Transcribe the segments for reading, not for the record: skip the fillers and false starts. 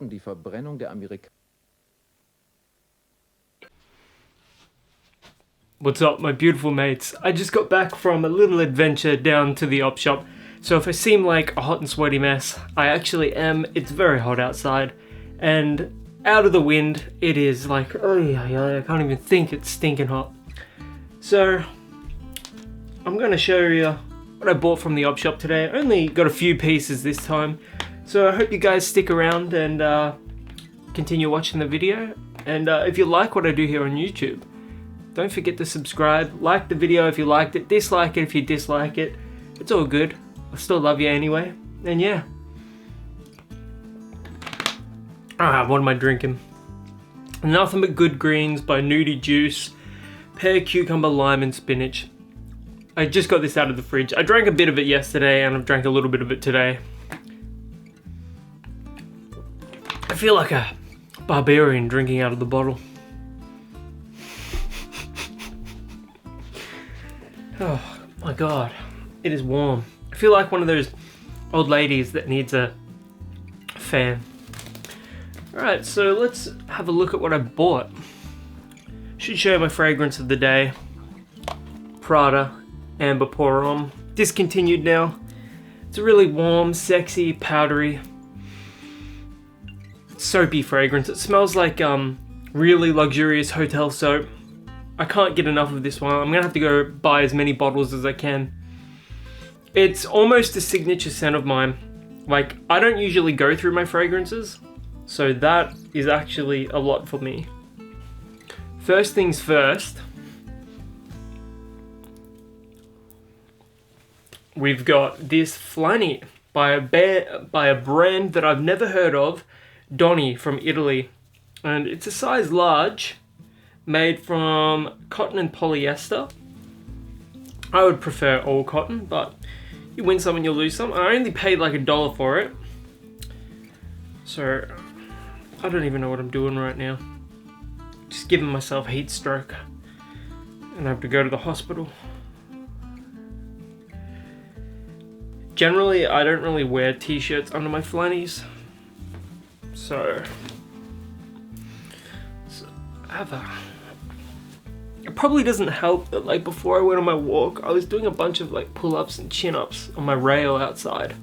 die Verbrennung der Amerikaner. What's up, my beautiful mates? I just got back from a little adventure down to the op shop, so if I seem like a hot and sweaty mess, I actually am. It's very hot outside, and out of the wind, it is like, I can't even think, it's stinking hot. So, I'm going to show you what I bought from the op shop today. I only got a few pieces this time, so I hope you guys stick around and continue watching the video. And if you like what I do here on YouTube, don't forget to subscribe, like the video if you liked it, dislike it if you dislike it. It's all good. I still love you anyway. And yeah. What am I drinking? Nothing But Good Greens by Nudie Juice. Pear, cucumber, lime and spinach. I just got this out of the fridge. I drank a bit of it yesterday and I've drank a little bit of it today. I feel like a barbarian drinking out of the bottle. Oh my god, it is warm. I feel like one of those old ladies that needs a fan. Alright, so let's have a look at what I bought. Should show you my fragrance of the day. Prada Amber Pour Homme. Discontinued now. It's a really warm, sexy, powdery, soapy fragrance. It smells like really luxurious hotel soap. I can't get enough of this one. I'm gonna have to go buy as many bottles as I can. It's almost a signature scent of mine. Like, I don't usually go through my fragrances, so that is actually a lot for me. First things first, we've got this Flani by a brand that I've never heard of, Donny from Italy. And it's a size large, made from cotton and polyester. I would prefer all cotton, but you win some and you lose some. I only paid like $1 for it. So, I don't even know what I'm doing right now. Just giving myself heat stroke. And I have to go to the hospital. Generally, I don't really wear t-shirts under my flannies. So I have a... It probably doesn't help that, like, before I went on my walk, I was doing a bunch of like pull-ups and chin-ups on my rail outside.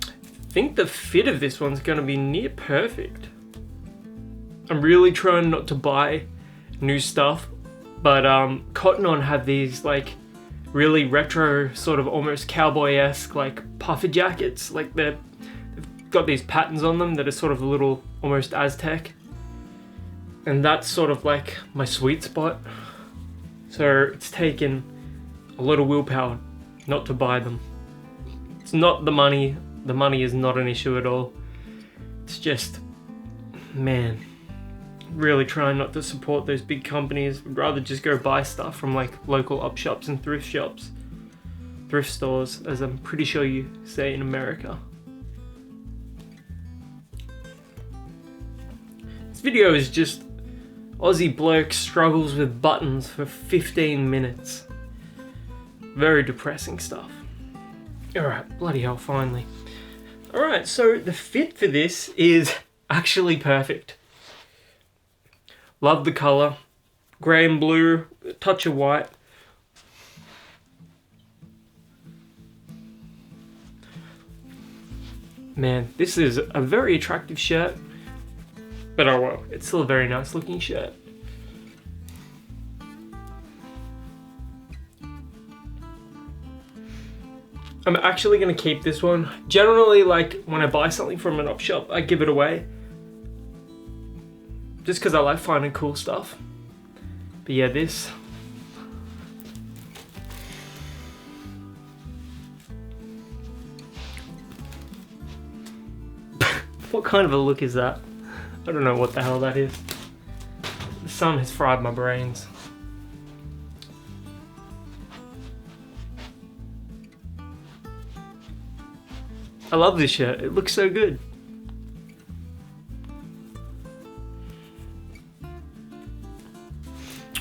I think the fit of this one's gonna be near perfect. I'm really trying not to buy new stuff, but Cotton On have these like really retro, sort of almost cowboy-esque like puffer jackets. Like they've got these patterns on them that are sort of a little almost Aztec, and that's sort of like my sweet spot. So it's taken a lot of willpower not to buy them. It's not the money. The money is not an issue at all. It's just, man, really trying not to support those big companies. Would rather just go buy stuff from like local op shops and thrift shops. Thrift stores, as I'm pretty sure you say in America. This video is just Aussie bloke struggles with buttons for 15 minutes. Very depressing stuff. Alright, bloody hell, finally. Alright, so the fit for this is actually perfect. Love the colour. Grey and blue, a touch of white. Man, this is a very attractive shirt. But oh well, it's still a very nice looking shirt. I'm actually going to keep this one. Generally, like, when I buy something from an op shop, I give it away. Just because I like finding cool stuff. But yeah, this. What kind of a look is that? I don't know what the hell that is. The sun has fried my brains. I love this shirt, it looks so good.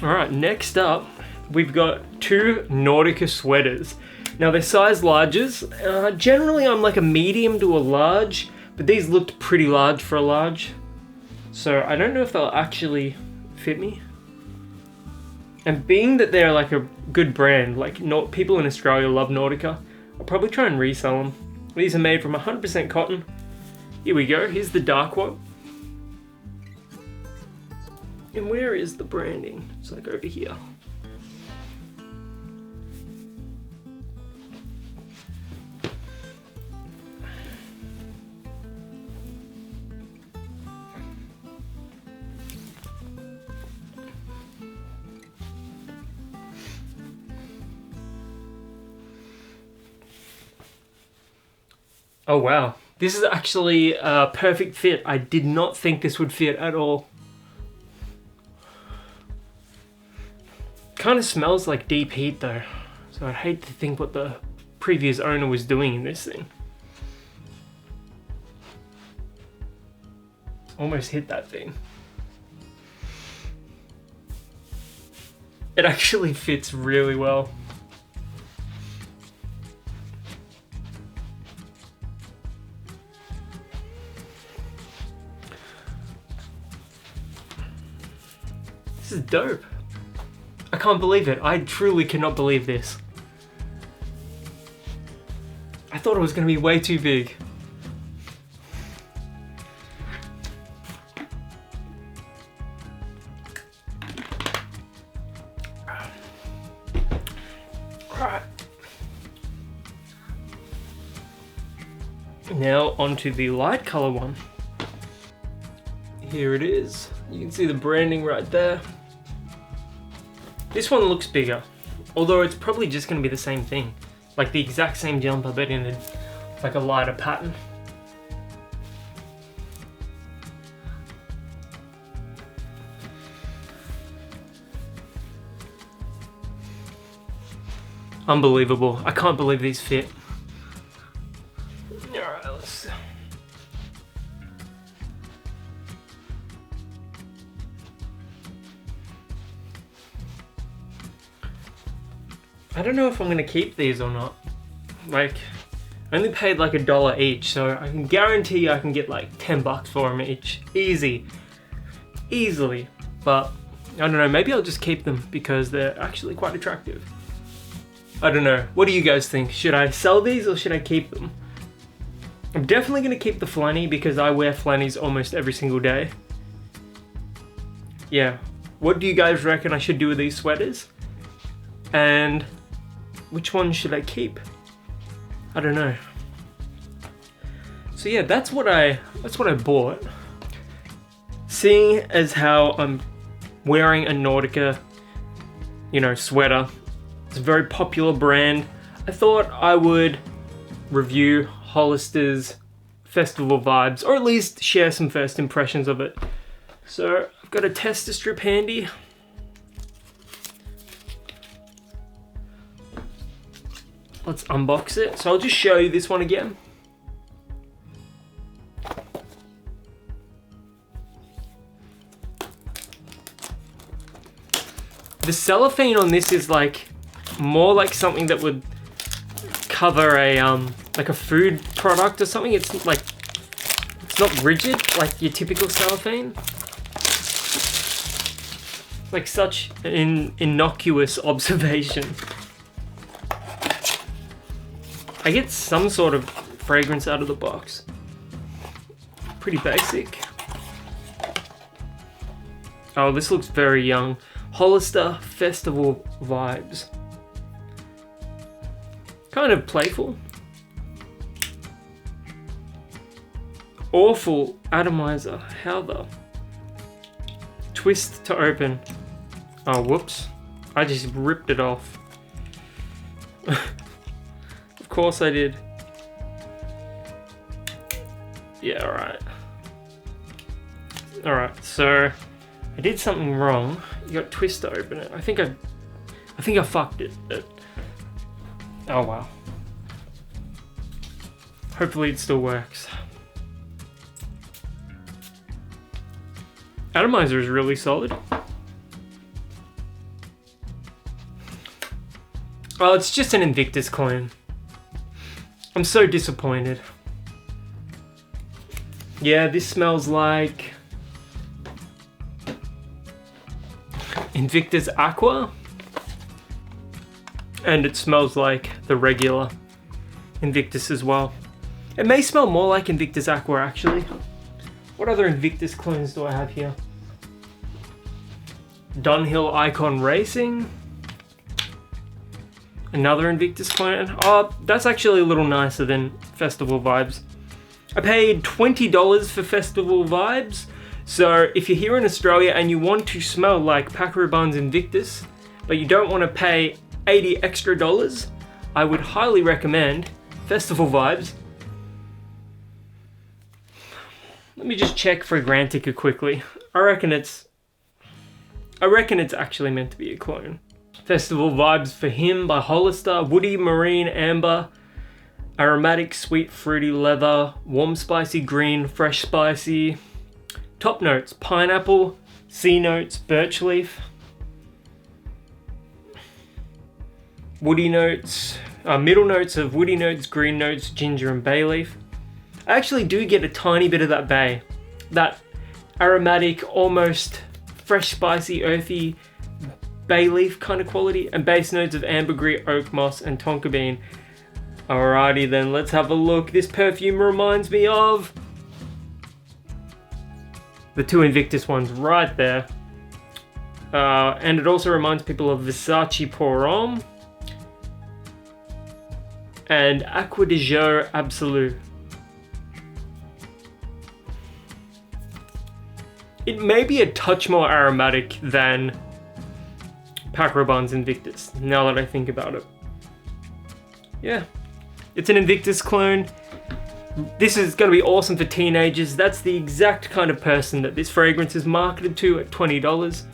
Alright, next up, we've got two Nautica sweaters. Now they're size larges. Generally I'm like a medium to a large, but these looked pretty large for a large. So I don't know if they'll actually fit me. And being that they're like a good brand, like people in Australia love Nautica, I'll probably try and resell them. These are made from 100% cotton. Here we go, here's the dark one. And where is the branding? It's like over here. Oh wow, this is actually a perfect fit. I did not think this would fit at all. Kind of smells like deep heat though, so I hate to think what the previous owner was doing in this thing. Almost hit that thing. It actually fits really well. This is dope. I can't believe it. I truly cannot believe this. I thought it was going to be way too big. Alright. Now onto the light color one. Here it is. You can see the branding right there. This one looks bigger, although it's probably just going to be the same thing. Like the exact same jumper, but in like a lighter pattern. Unbelievable. I can't believe these fit. Alright, let's... I don't know if I'm gonna keep these or not. Like, I only paid like $1 each, so I can guarantee I can get like 10 bucks for them each. Easily. But, I don't know, maybe I'll just keep them because they're actually quite attractive. I don't know. What do you guys think? Should I sell these or should I keep them? I'm definitely gonna keep the flanny because I wear flannies almost every single day. Yeah. What do you guys reckon I should do with these sweaters? And which one should I keep? I don't know. So yeah, that's what I bought. Seeing as how I'm wearing a Nautica, sweater, it's a very popular brand, I thought I would review Hollister's Festival Vibes, or at least share some first impressions of it. So I've got a tester strip handy. Let's unbox it. So I'll just show you this one again. The cellophane on this is like more like something that would cover a like a food product or something. It's like, it's not rigid like your typical cellophane. Like such an innocuous observation. I get some sort of fragrance out of the box. Pretty basic. Oh, this looks very young. Hollister Festival Vibes. Kind of playful. Awful atomizer. How the? Twist to open. Oh, whoops. I just ripped it off. Of course I did. Yeah, alright. Alright, so I did something wrong. You got twist to open it. I think I fucked it, but oh well. Hopefully it still works. Atomizer is really solid. Oh, it's just an Invictus clone. I'm so disappointed. Yeah, this smells like Invictus Aqua. And it smells like the regular Invictus as well. It may smell more like Invictus Aqua actually. What other Invictus clones do I have here? Dunhill Icon Racing. Another Invictus clone. Oh, that's actually a little nicer than Festival Vibes. I paid $20 for Festival Vibes. So if you're here in Australia and you want to smell like Paco Rabanne's Invictus, but you don't want to pay $80 extra, I would highly recommend Festival Vibes. Let me just check Fragrantica quickly. I reckon it's actually meant to be a clone. Festival Vibes for Him by Hollister. Woody, Marine, Amber. Aromatic, sweet, fruity, leather. Warm, spicy, green, fresh, spicy. Top notes, pineapple. C notes, birch leaf. Woody notes, middle notes of woody notes, green notes, ginger and bay leaf. I actually do get a tiny bit of that bay. That aromatic, almost fresh, spicy, earthy bay leaf kind of quality, and base notes of ambergris, oak moss and tonka bean. Alrighty then, let's have a look. This perfume reminds me of the two Invictus ones right there. And it also reminds people of Versace Pour Homme and Acqua di Gio Absolu. It may be a touch more aromatic than Paco Rabanne's Invictus, now that I think about it. Yeah, it's an Invictus clone. This is going to be awesome for teenagers. That's the exact kind of person that this fragrance is marketed to at $20.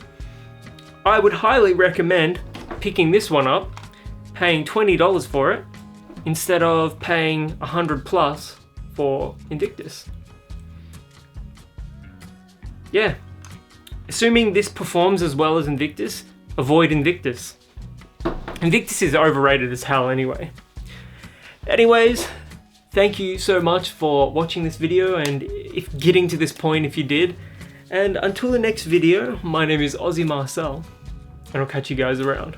I would highly recommend picking this one up, paying $20 for it, instead of paying $100 plus for Invictus. Yeah, assuming this performs as well as Invictus, avoid Invictus. Invictus is overrated as hell anyway. Anyways, thank you so much for watching this video and if getting to this point if you did. And until the next video, my name is Aussie Marcel, and I'll catch you guys around.